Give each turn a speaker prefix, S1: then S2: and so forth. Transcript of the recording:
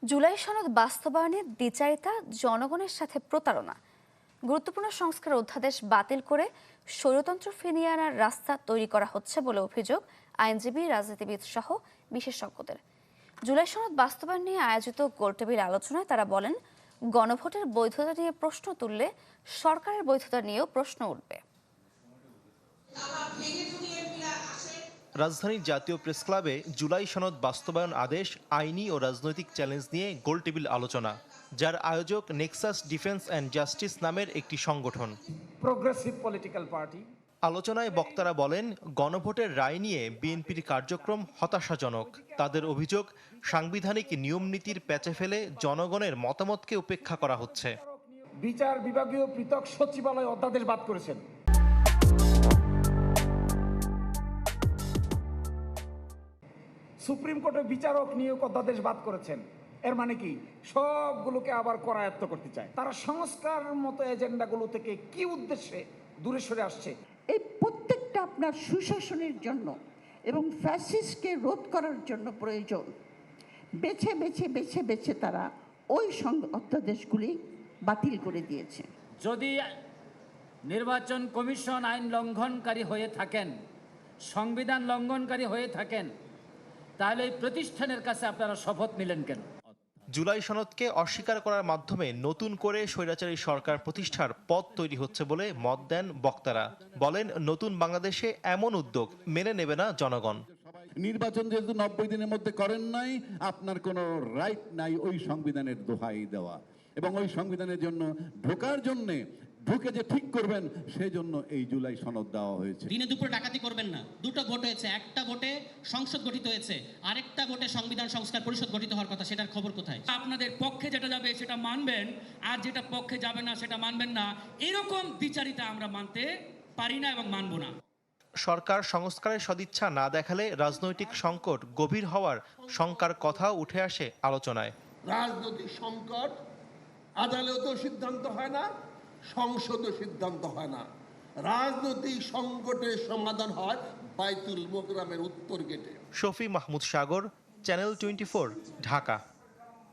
S1: জুলাই সনদ বাস্তবায়নে দ্বিচারিতা, জনগণের সাথে প্রতারণা, গুরুত্বপূর্ণ সংস্কার অধ্যাদেশ বাতিল করে স্বৈরতন্ত্র ফিরিয়ে আনার রাস্তা তৈরি করা হচ্ছে বলে অভিযোগ আইনজীবী, রাজনীতিবিদ সহ বিশেষজ্ঞদের। জুলাই সনদ বাস্তবায়ন নিয়ে আয়োজিত গোলটেবিল আলোচনায় তারা বলেন, গণভোটের বৈধতা নিয়ে প্রশ্ন তুললে সরকারের বৈধতা নিয়েও প্রশ্ন উঠবে।
S2: রাজধানীর জাতীয় প্রেসক্লাবে জুলাই সনদ বাস্তবায়ন আদেশ, আইনি ও রাজনৈতিক চ্যালেঞ্জ নিয়ে গোলটেবিল আলোচনা, যার আয়োজক নেক্সাস ডিফেন্স অ্যান্ড জাস্টিস নামের একটি সংগঠন।
S3: Progressive political party.
S2: আলোচনায় বক্তারা বলেন, গণভোটের রায় নিয়ে বিএনপির কার্যক্রম হতাশাজনক। তাদের অভিযোগ, সাংবিধানিক নিয়মনীতির প্যাঁচে ফেলে জনগণের মতামতকে উপেক্ষা করা হচ্ছে।
S3: বিচার বিভাগীয় পৃথক সচিবালয় অধ্যাদেশ বাদ করেছেন। সুপ্রিম কোর্টের বিচারক নিয়োগ অধ্যাদেশ বাদ করেছেন। এর মানে কি, সবগুলোকে আবার করায়ত্ত করতে চায়। তারা সংস্কার মতো এজেন্ডাগুলো থেকে কি উদ্দেশ্যে দূরে সরে আসছে?
S4: এই প্রত্যেকটা আপনার সুশাসনের জন্য এবং ফ্যাসিস্টকে রোধ করার জন্য প্রয়োজন। বেছে বেছে বেছে বেছে তারা ওই অধ্যাদেশগুলি বাতিল করে দিয়েছে।
S5: যদি নির্বাচন কমিশন আইন লঙ্ঘনকারী হয়ে থাকেন, সংবিধান লঙ্ঘনকারী হয়ে থাকেন, তাহলে এই প্রতিষ্ঠানের কাছে আপনারা শপথ নিলেন কেন?
S2: জুলাই সনদকে অস্বীকার করার মাধ্যমে নতুন করে স্বৈরাচারী সরকার প্রতিষ্ঠার পথ তৈরি হচ্ছে বলে মত দেন বক্তারা। বলেন, নতুন বাংলাদেশে এমন উদ্যোগ মেনে নেবে না জনগণ।
S6: নির্বাচন যেহেতু 90 দিনের মধ্যে করেন নাই, আপনার কোনো রাইট নাই ওই সংবিধানের দোহাই দেওয়া, এবং ওই সংবিধানের জন্য ঢোকার জন্যে ঢুকে যে ঠিক করবেন সেই জন্য এই জুলাই সনদ দেওয়া হয়েছে।
S7: দিনে দুপুরে ডাকাতি করবেন না। দুটো ভোট হয়েছে, একটা ভোটে সংসদ গঠিত হয়েছে, আরেকটা ভোটে সংবিধান সংস্কার পরিষদ গঠিত হওয়ার কথা, সেটার খবর কোথায়?
S8: আপনাদের পক্ষে যেটা যাবে সেটা মানবেন, আর যেটা পক্ষে যাবে না সেটা মানবেন না। এরকম দ্বিচারিতা আমরা মানতে পারি না এবং মানব না।
S2: সরকার সংস্কারের সদিচ্ছা না দেখালে রাজনৈতিক সংকট গভীর হওয়ার শঙ্কার কথাও উঠে আসে আলোচনায়।
S9: রাজনৈতিক সংকট আদালতেও সিদ্ধান্ত হয় না, সংসদও সিদ্ধান্ত হয় না। রাজনৈতিক সংকটের সমাধান হয় বাইতুল মোকরামের উত্তর গেটে।
S2: শফি মাহমুদ সাগর, চ্যানেল 24, ঢাকা।